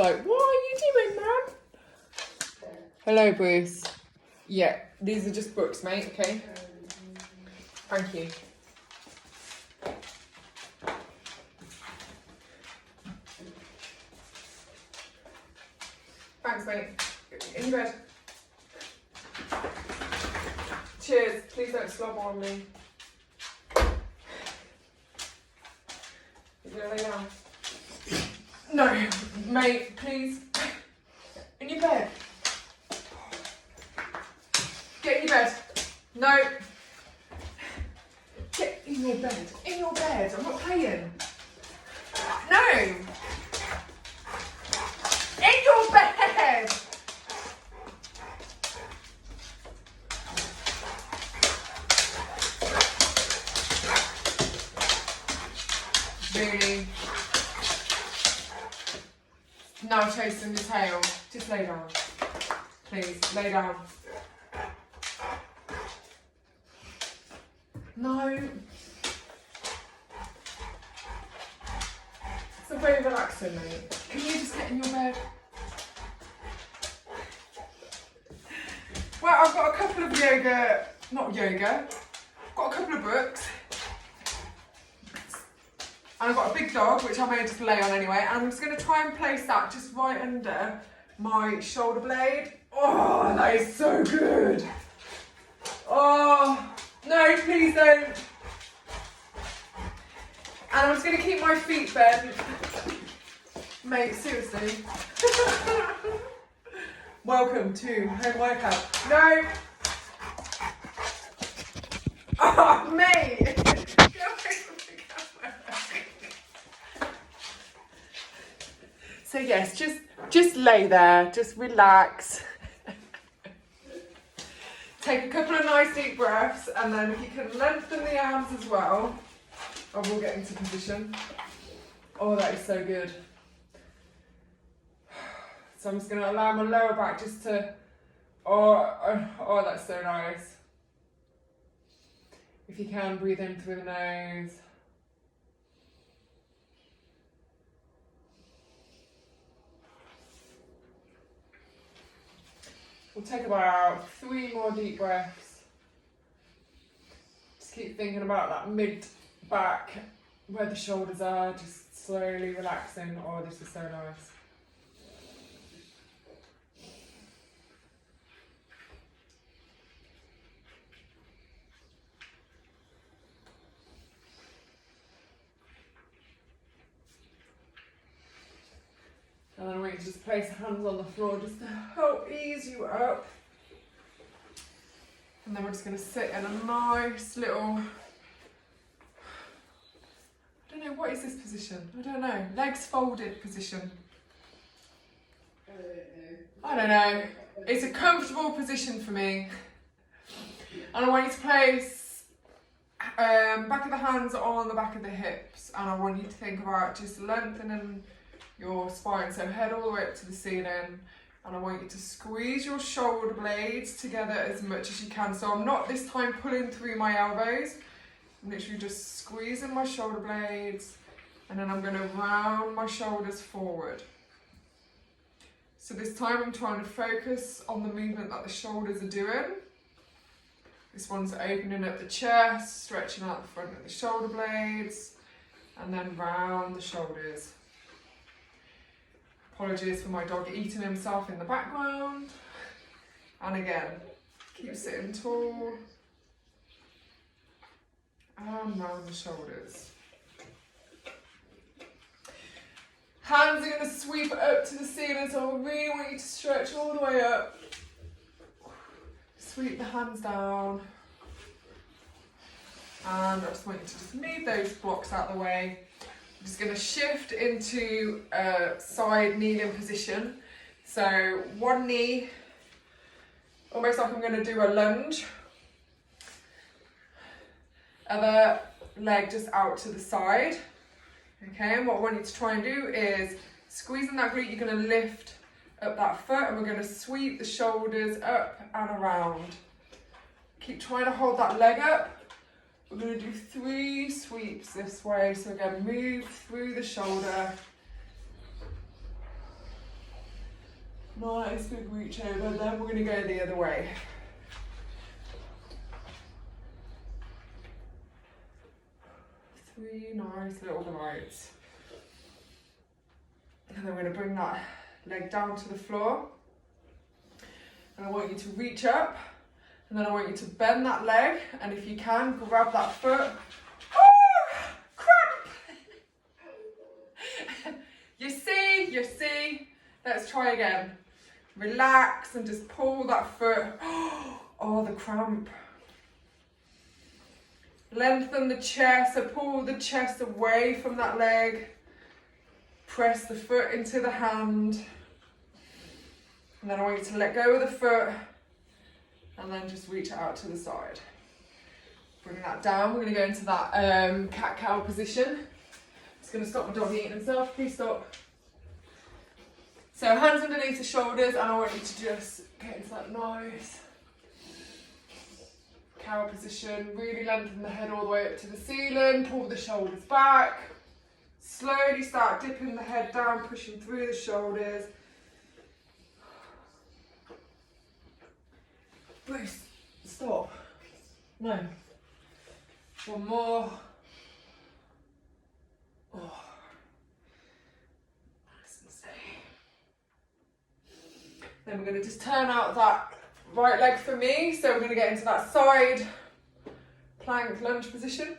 Like, what are you doing, man? Hello, Bruce. Yeah, these are just books, mate, okay? Thank you. Thanks, mate. In your bed. Cheers. Please don't slobber on me. You're gonna lay down? No, mate, please. In your bed. Get in your bed. No. Get in your bed. In your bed. I'm not playing. No. In your bed. Really? Now chasing the tail. Just lay down. Please, lay down. No. It's very relaxing, mate. Can you just get in your bed? Well, I've got a couple of not yoga. I've got a couple of books. And I've got a big dog, which I may just lay on anyway. And I'm just going to try and place that just right under my shoulder blade. Oh, that is so good. Oh, no, please don't. And I'm just going to keep my feet bent. Mate, seriously. Welcome to home workout. No. Oh, mate. So yes, just lay there, just relax. Take a couple of nice deep breaths, and then if you can lengthen the arms as well, I will get into position. Oh, that is so good. So I'm just going to allow my lower back just to, oh, that's so nice. If you can, breathe in through the nose. We'll take about 3 more deep breaths. Just keep thinking about that mid-back, where the shoulders are, just slowly relaxing. Oh, this is so nice. And then I want you to just place your hands on the floor just to help ease you up. And then we're just going to sit in a nice little, I don't know, what is this position? I don't know. Legs folded position. I don't know. It's a comfortable position for me. And I want you to place back of the hands on the back of the hips. And I want you to think about just lengthening your spine, so head all the way up to the ceiling, and I want you to squeeze your shoulder blades together as much as you can. So I'm not this time pulling through my elbows, I'm literally just squeezing my shoulder blades, and then I'm going to round my shoulders forward. So this time I'm trying to focus on the movement that the shoulders are doing. This one's opening up the chest, stretching out the front of the shoulder blades, and then round the shoulders. Apologies for my dog eating himself in the background. And again, keep sitting tall. And round the shoulders. Hands are going to sweep up to the ceiling, so I really want you to stretch all the way up. Sweep the hands down. And I just want you to just move those blocks out of the way. I'm just going to shift into a side kneeling position. So one knee, almost like I'm going to do a lunge. Other leg just out to the side. Okay, and what I want you to try and do is squeezing that glute, you're going to lift up that foot, and we're going to sweep the shoulders up and around. Keep trying to hold that leg up. We're going to do 3 sweeps this way. So again, move through the shoulder. Nice big reach over, and then we're going to go the other way. Three nice little glides. And then we're going to bring that leg down to the floor. And I want you to reach up, and then I want you to bend that leg, and if you can, grab that foot. Oh, cramp! You see? Let's try again. Relax and just pull that foot. Oh, the cramp. Lengthen the chest, so pull the chest away from that leg. Press the foot into the hand. And then I want you to let go of the foot and then just reach it out to the side. Bring that down. We're going to go into that cat-cow position. Just going to stop my dog eating himself. Please stop. So hands underneath the shoulders, and I want you to just get into that nice cow position. Really lengthen the head all the way up to the ceiling. Pull the shoulders back. Slowly start dipping the head down, pushing through the shoulders. Bruce, stop. No. One more. Oh. Nice and steady. Then we're going to just turn out that right leg for me. So we're going to get into that side plank lunge position.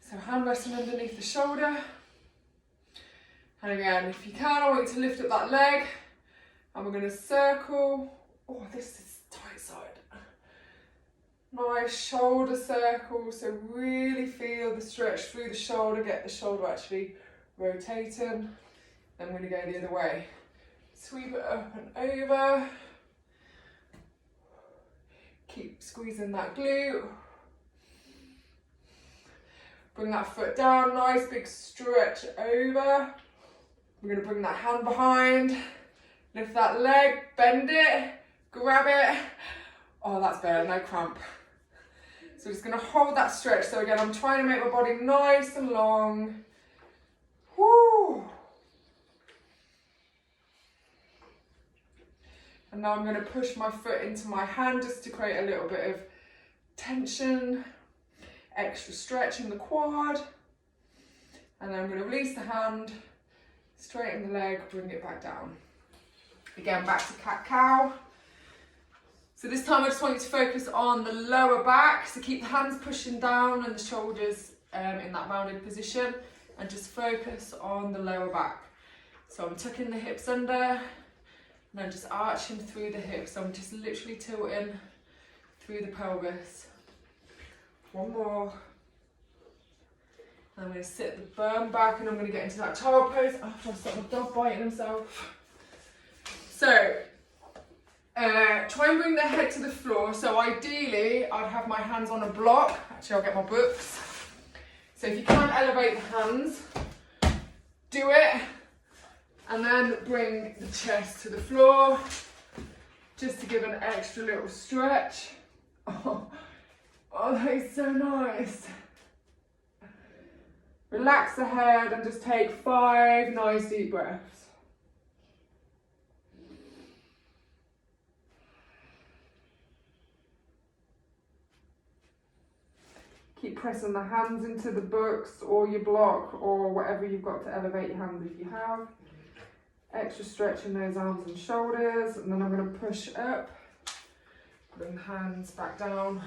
So hand resting underneath the shoulder. And again, if you can, I want you to lift up that leg. And we're going to circle. Oh, this is tight side. Nice shoulder circle. So really feel the stretch through the shoulder. Get the shoulder actually rotating. Then we're going to go the other way. Sweep it up and over. Keep squeezing that glute. Bring that foot down, nice big stretch over. We're going to bring that hand behind. Lift that leg, bend it, grab it. Oh, that's better, no cramp. So we're just going to hold that stretch. So again, I'm trying to make my body nice and long. Woo! And now I'm going to push my foot into my hand just to create a little bit of tension. Extra stretch in the quad. And then I'm going to release the hand, straighten the leg, bring it back down. Again, back to cat-cow. So this time I just want you to focus on the lower back. So keep the hands pushing down and the shoulders in that rounded position, and just focus on the lower back. So I'm tucking the hips under, and then just arching through the hips. So I'm just literally tilting through the pelvis. One more. And I'm going to sit the bum back, and I'm going to get into that child pose after I've stopped my dog biting himself. So, try and bring the head to the floor. So ideally, I'd have my hands on a block. Actually, I'll get my books. So if you can't elevate the hands, do it. And then bring the chest to the floor, just to give an extra little stretch. Oh, that is so nice. Relax the head and just take 5 nice deep breaths. Keep pressing the hands into the books or your block or whatever you've got to elevate your hands if you have. Extra stretch in those arms and shoulders, and then I'm going to push up, bring the hands back down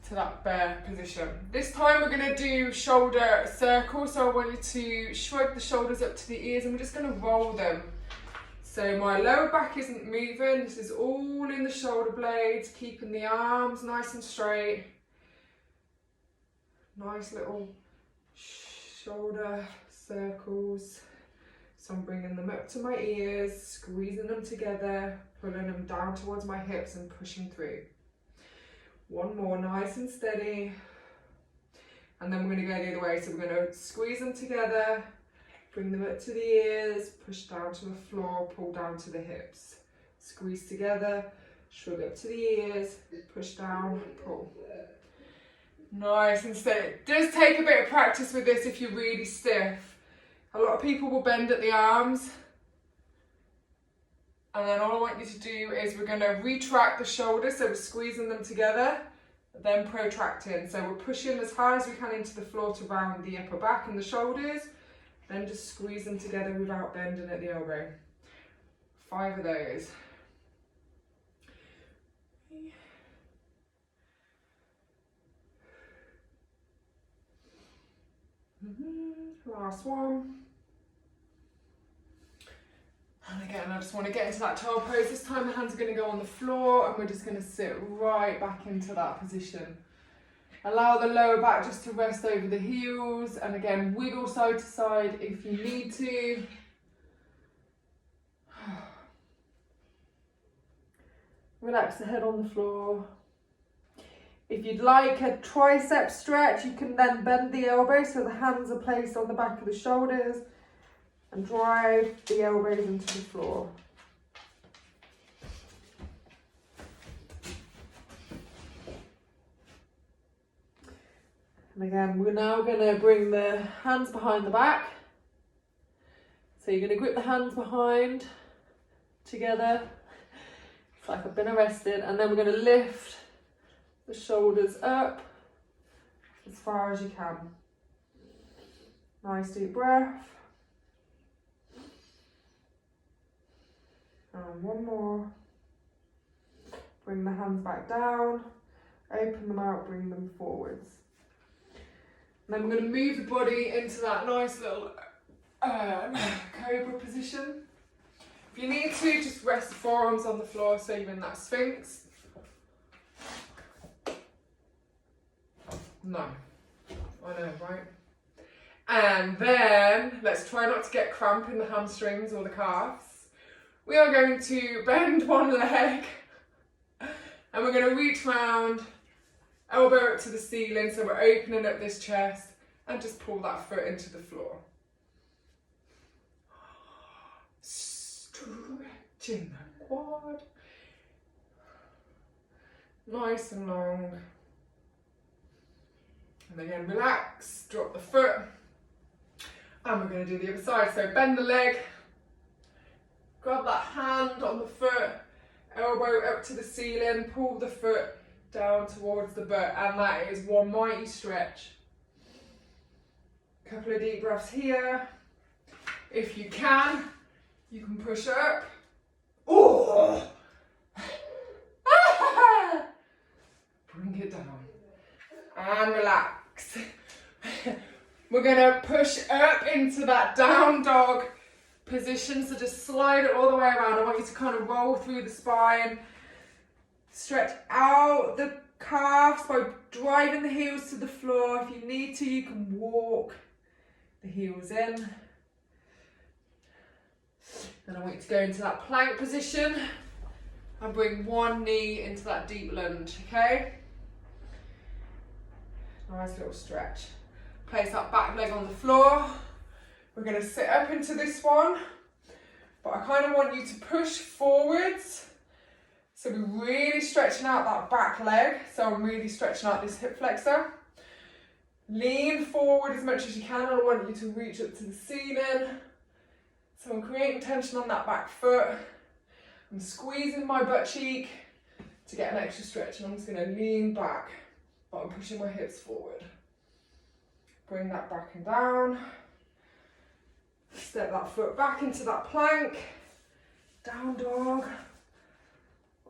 to that bear position. This time we're going to do shoulder circles, so I want you to shrug the shoulders up to the ears, and we're just going to roll them. So my lower back isn't moving, this is all in the shoulder blades, keeping the arms nice and straight. Nice little shoulder circles. So I'm bringing them up to my ears, squeezing them together, pulling them down towards my hips and pushing through. One more, nice and steady. And then we're going to go the other way. So we're going to squeeze them together, bring them up to the ears, push down to the floor, pull down to the hips. Squeeze together, shrug up to the ears, push down, pull. Nice and steady. Just take a bit of practice with this if you're really stiff. A lot of people will bend at the arms. And then all I want you to do is we're going to retract the shoulders, so we're squeezing them together, then protracting. So we're pushing as hard as we can into the floor to round the upper back and the shoulders, then just squeeze them together without bending at the elbow. 5 of those. Last one. And again, I just want to get into that toe pose. This time the hands are going to go on the floor and we're just going to sit right back into that position. Allow the lower back just to rest over the heels, and again, wiggle side to side if you need to. Relax the head on the floor. If you'd like a tricep stretch, you can then bend the elbows so the hands are placed on the back of the shoulders and drive the elbows into the floor. And again, we're now going to bring the hands behind the back. So you're going to grip the hands behind together. It's like I've been arrested. And then we're going to lift the shoulders up as far as you can. Nice deep breath. And one more. Bring the hands back down. Open them out, bring them forwards. And then we're going to move the body into that nice little cobra position. If you need to, just rest the forearms on the floor so you're in that sphinx. No, I know, right? And then let's try not to get cramp in the hamstrings or the calves. We are going to bend one leg and we're going to reach round, elbow up to the ceiling, so we're opening up this chest, and just pull that foot into the floor. Stretching the quad. Nice and long. And again, relax, drop the foot. And we're going to do the other side. So bend the leg, grab that hand on the foot, elbow up to the ceiling, pull the foot down towards the butt, and that is one mighty stretch. Couple of deep breaths here. If you can push up. Oh! Bring it down. And relax. We're going to push up into that down dog position, so just slide it all the way around. I want you to kind of roll through the spine. Stretch out the calves by driving the heels to the floor. If you need to, you can walk the heels in. And I want you to go into that plank position and bring one knee into that deep lunge, okay? Nice little stretch. Place that back leg on the floor. We're going to sit up into this one, but I kind of want you to push forwards. So we're really stretching out that back leg. So I'm really stretching out this hip flexor. Lean forward as much as you can. I want you to reach up to the ceiling. So I'm creating tension on that back foot. I'm squeezing my butt cheek to get an extra stretch, and I'm just going to lean back, but I'm pushing my hips forward. Bring that back and down. Step that foot back into that plank. Down dog.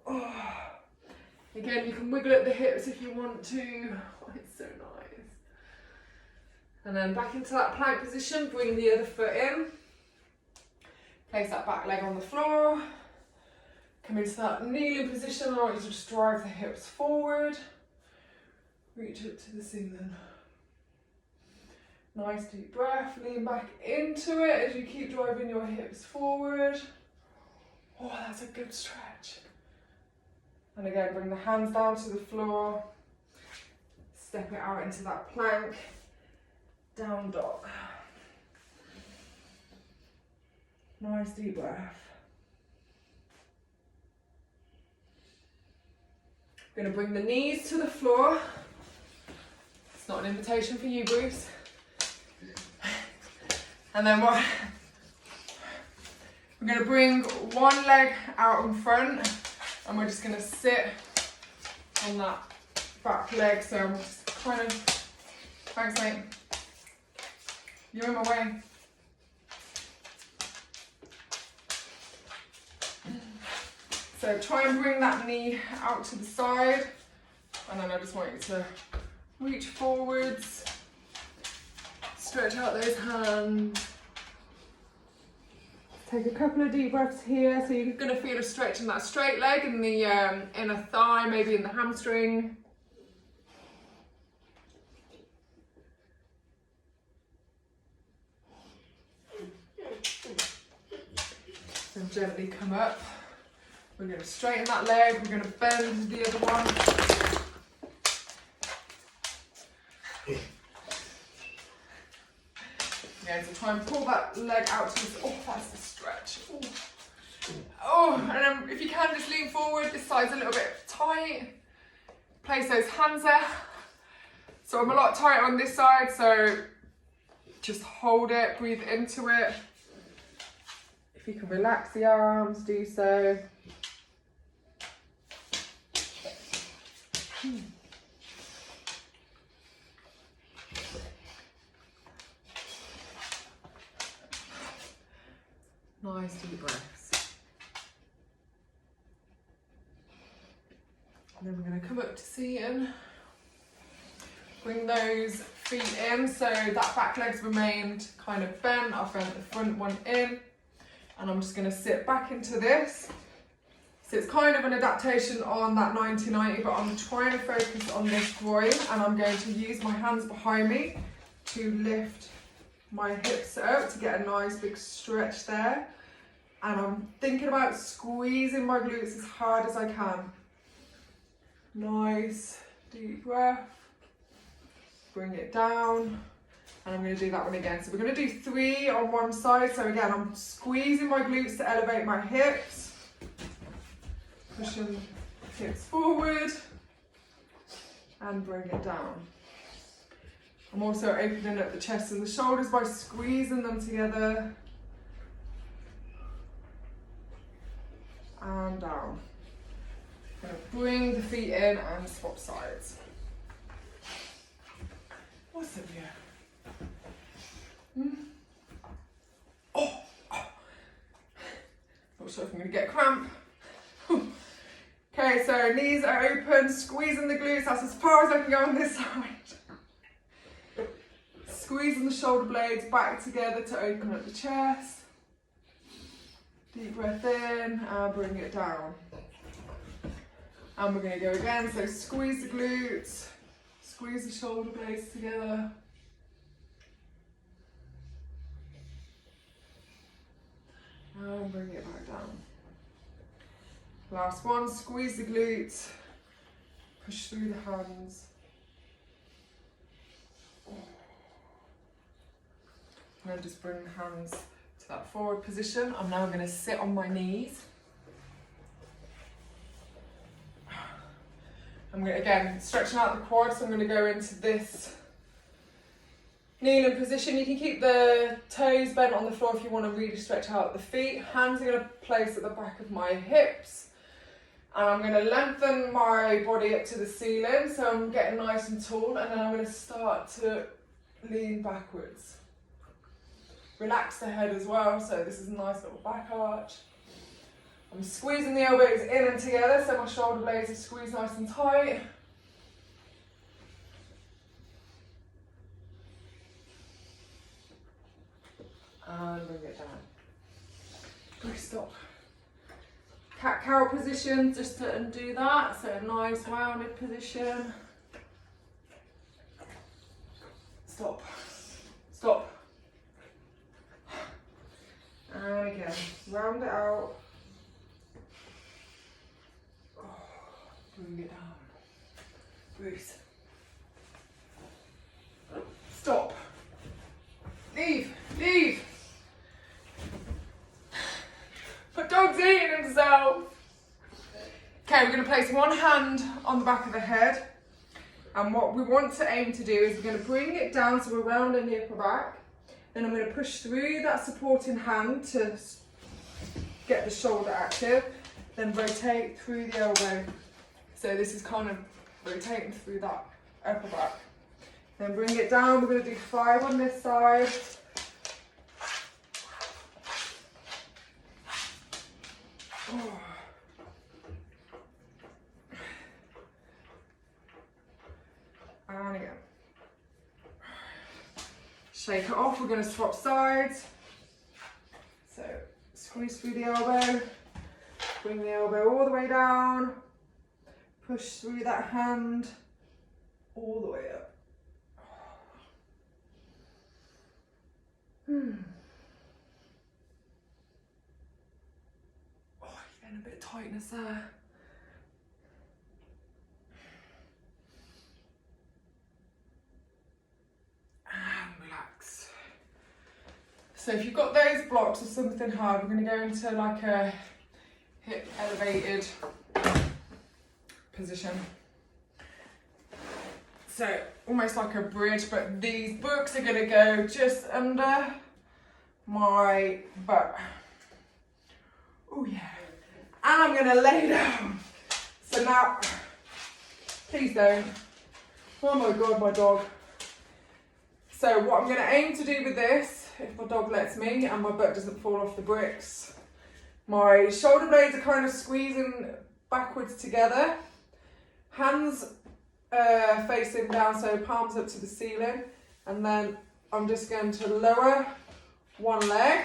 Oh. Again, you can wiggle at the hips if you want to. Oh, it's so nice. And then back into that plank position, bring the other foot in. Place that back leg on the floor. Come into that kneeling position. I want you to just drive the hips forward. Reach up to the ceiling. Nice deep breath. Lean back into it as you keep driving your hips forward. Oh, that's a good stretch. And again, bring the hands down to the floor. Step it out into that plank. Down dog. Nice deep breath. I'm going to bring the knees to the floor. It's not an invitation for you, Bruce. And then what? We're going to bring one leg out in front and we're just going to sit on that back leg. So I'm just kind of, thanks mate, you're in my way. So try and bring that knee out to the side, and then I just want you to reach forwards, stretch out those hands. Take a couple of deep breaths here. So you're going to feel a stretch in that straight leg, in the inner thigh, maybe in the hamstring. Then gently come up. We're going to straighten that leg, we're going to bend the other one. Again, so try and pull that leg out to the, oh, that's a stretch. Ooh. Oh, and then if you can, just lean forward, this side's a little bit tight. Place those hands there. So I'm a lot tighter on this side, so just hold it, breathe into it. If you can relax the arms, do so. Nice deep breaths. And then we're going to come up to seating. Bring those feet in so that back leg's remained kind of bent. I've bent the front one in. And I'm just going to sit back into this. So it's kind of an adaptation on that 90-90, but I'm trying to focus on this groin, and I'm going to use my hands behind me to lift my hips up to get a nice big stretch there. And I'm thinking about squeezing my glutes as hard as I can. Nice deep breath. Bring it down. And I'm going to do that one again. So we're going to do 3 on one side. So again, I'm squeezing my glutes to elevate my hips. Pushing hips forward. And bring it down. I'm also opening up the chest and the shoulders by squeezing them together. And down. I'm going to bring the feet in and swap sides. What's up here? Oh. Not sure if I'm going to get a cramp. Okay, so knees are open, squeezing the glutes. That's as far as I can go on this side. Squeezing the shoulder blades back together to open up the chest. Deep breath in and bring it down. And we're going to go again. So squeeze the glutes, squeeze the shoulder blades together. And bring it back down. Last one, squeeze the glutes, push through the hands. And then just bring the hands to that forward position. I'm now going to sit on my knees. I'm going to, again, stretching out the quads, so I'm going to go into this kneeling position. You can keep the toes bent on the floor if you want to really stretch out the feet. Hands are going to place at the back of my hips. And I'm going to lengthen my body up to the ceiling, so I'm getting nice and tall, and then I'm going to start to lean backwards. Relax the head as well, so this is a nice little back arch. I'm squeezing the elbows in and together, so my shoulder blades are squeezed nice and tight. And bring it down. Please stop. Cat-cow position, just to undo that, so a nice rounded position. Stop. Stop. And again, round it out. Bring it down. Breathe. Stop. Leave. Leave. But dog's eating himself. Okay, we're going to place one hand on the back of the head. And what we want to aim to do is we're going to bring it down so we're round in the upper back. Then I'm going to push through that supporting hand to get the shoulder active. Then rotate through the elbow. So this is kind of rotating through that upper back. Then bring it down. We're going to do 5 on this side. Oh. And again. Shake it off. We're going to swap sides. So squeeze through the elbow. Bring the elbow all the way down. Push through that hand all the way up. Oh, you're getting a bit of tightness there. And relax. So if you've got those blocks or something hard, we're going to go into like a hip elevated position. So almost like a bridge, but these books are going to go just under my butt. Oh yeah. And I'm going to lay down. So now, please don't. Oh my God, my dog. So what I'm going to aim to do with this, if my dog lets me and my butt doesn't fall off the bricks, my shoulder blades are kind of squeezing backwards together. Hands facing down, so palms up to the ceiling. And then I'm just going to lower one leg.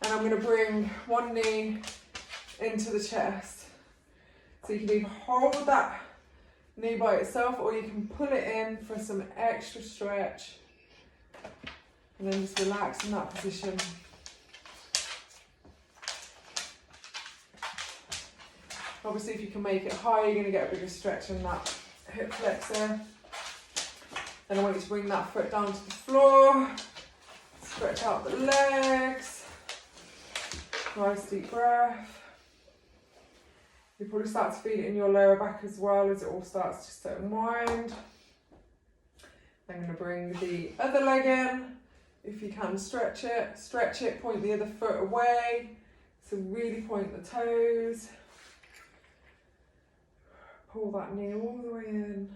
And I'm going to bring one knee into the chest. So you can either hold that knee by itself or you can pull it in for some extra stretch. And then just relax in that position. Obviously, if you can make it high, you're going to get a bigger stretch in that hip flexor. Then I want you to bring that foot down to the floor. Stretch out the legs. Nice deep breath. You probably start to feel it in your lower back as well as it all starts just to unwind. I'm going to bring the other leg in. If you can, stretch it, point the other foot away. So really point the toes. Pull that knee all the way in.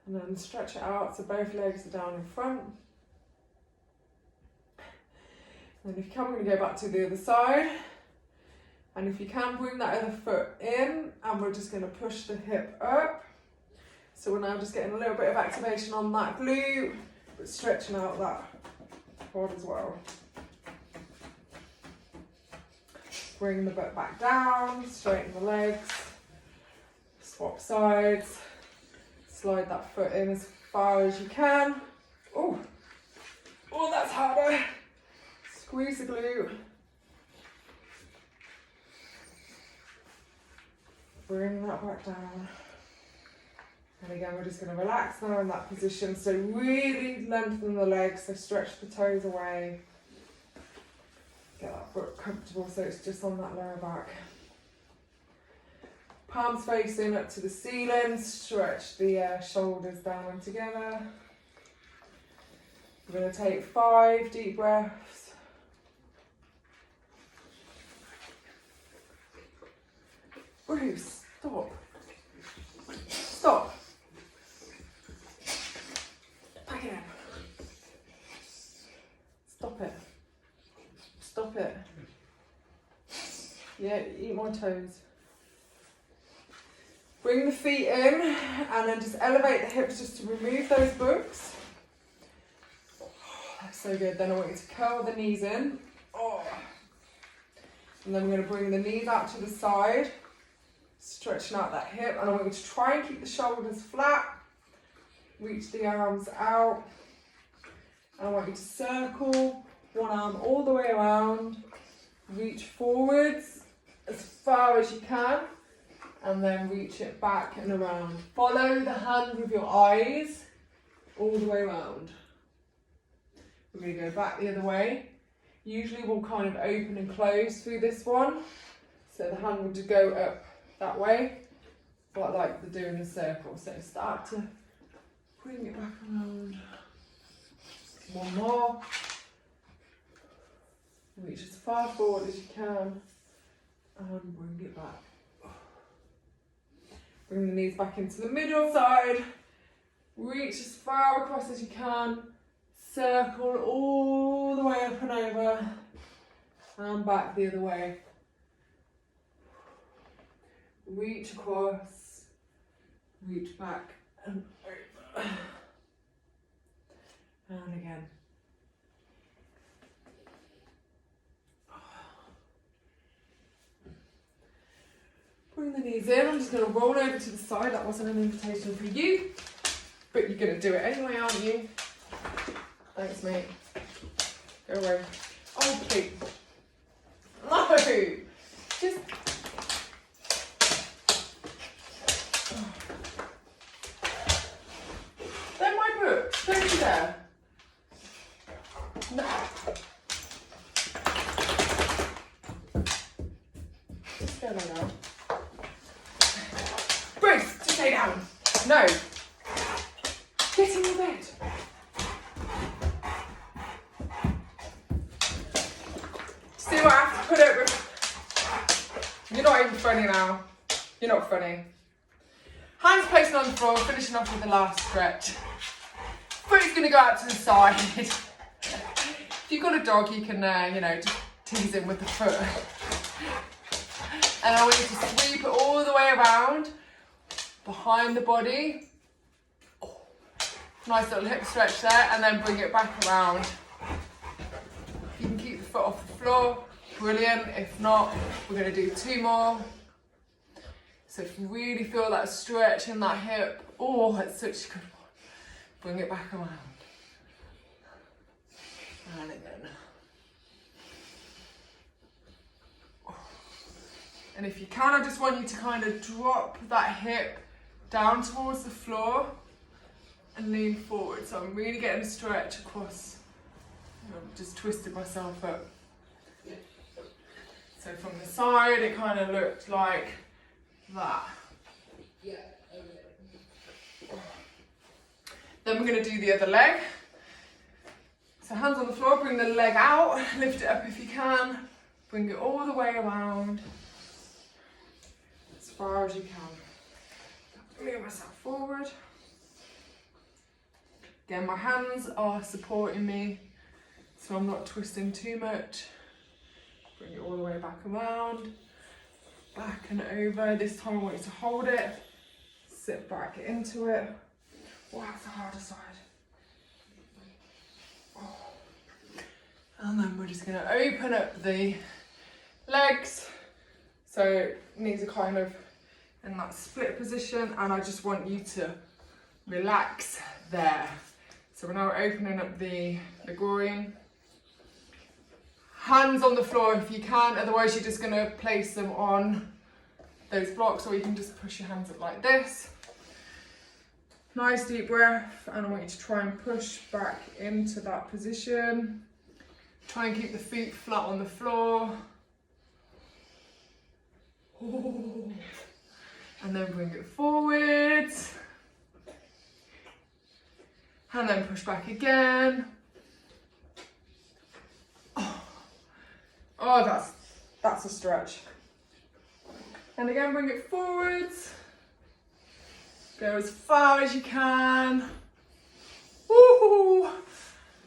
And then stretch it out so both legs are down in front. And if you can, we're going to go back to the other side. And if you can, bring that other foot in and we're just going to push the hip up. So we're now just getting a little bit of activation on that glute, but stretching out that quad as well. Bring the butt back down, straighten the legs, swap sides, slide that foot in as far as you can. Oh, that's harder. Squeeze the glute. Bring that back down. And again, we're just going to relax now in that position. So really lengthen the legs, so stretch the toes away. Get that foot comfortable so it's just on that lower back. Palms facing up to the ceiling, stretch the shoulders down and together. We're going to take 5 deep breaths. Bruce, stop. Stop. Back in. Stop it. Stop it. Yeah, eat my toes. Bring the feet in and then just elevate the hips just to remove those books. Oh, that's so good. Then I want you to curl the knees in. Oh. And then we're going to bring the knees out to the side, stretching out that hip. And I want you to try and keep the shoulders flat. Reach the arms out. And I want you to circle one arm all the way around. Reach forwards as far as you can. And then reach it back and around. Follow the hand with your eyes all the way around. We're going to go back the other way. Usually we'll kind of open and close through this one. So the hand will just go up that way. but like they're doing a circle. So start to bring it back around. One more. Reach as far forward as you can and bring it back. Bring the knees back into the middle side. Reach as far across as you can. Circle all the way up and over and back the other way. Reach across, reach back and over. And again. Bring the knees in. I'm just going to roll over to the side. That wasn't an invitation for you, but you're going to do it anyway, aren't you? Thanks, mate. Go away. Oh, please. No! Just... They're my books. Don't you dare. No. Just go there now. Bruce, just lay down. No. Get in your bed. See what I have to put up with? You're not even funny now. You're not funny. Hands placed on the floor, finishing off with the last stretch. Foot's going to go out to the side. If you've got a dog, you can, just tease him with the foot. And I want you to sweep it all the way around, behind the body. Oh, nice little hip stretch there, and then bring it back around. You can keep the foot off the floor, brilliant. If not, we're going to do 2 more. So if you really feel that stretch in that hip, oh, it's such a good one. Bring it back around. And again. And if you can, I just want you to kind of drop that hip down towards the floor and lean forward. So I'm really getting a stretch across. I've just twisted myself up. So from the side, it kind of looked like that. Then we're going to do the other leg. So hands on the floor, bring the leg out, lift it up if you can, bring it all the way around, as far as you can. Move myself forward. Again, my hands are supporting me, so I'm not twisting too much. Bring it all the way back around, back and over. This time I want you to hold it, sit back into it. Wow, it's the harder side. Oh. And then we're just going to open up the legs. So knees are kind of in that split position, and I just want you to relax there. So we're now opening up the groin. Hands on the floor if you can, otherwise you're just going to place them on those blocks, or you can just push your hands up like this. Nice deep breath, and I want you to try and push back into that position. Try and keep the feet flat on the floor. Ooh. And then bring it forwards. And then push back again. Oh, that's a stretch. And again, bring it forwards. Go as far as you can. Woo!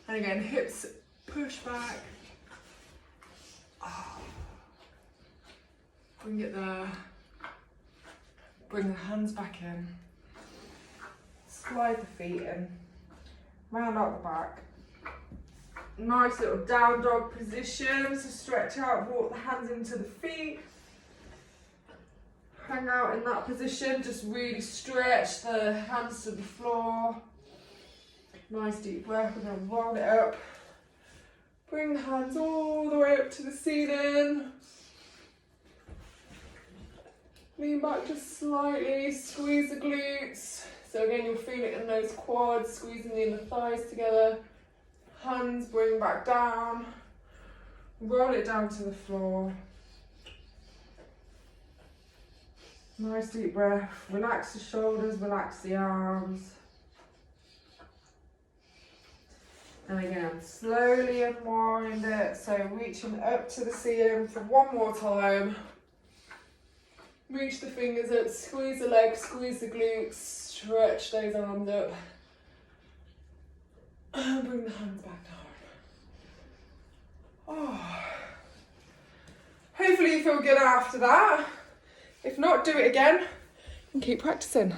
And again, hips push back. Oh. Bring it there. Bring the hands back in. Slide the feet in. Round out the back. Nice little down dog position. So stretch out, walk the hands into the feet. Hang out in that position, just really stretch the hands to the floor. Nice deep breath, we're going to roll it up. Bring the hands all the way up to the ceiling. Lean back just slightly, squeeze the glutes. So again, you'll feel it in those quads, squeezing the inner thighs together. Hands bring back down. Roll it down to the floor. Nice deep breath. Relax the shoulders, relax the arms. And again, slowly unwind it. So reaching up to the ceiling for one more time. Reach the fingers up, squeeze the legs, squeeze the glutes, stretch those arms up. And bring the hands back down. Oh. Hopefully you feel good after that. If not, do it again and keep practicing.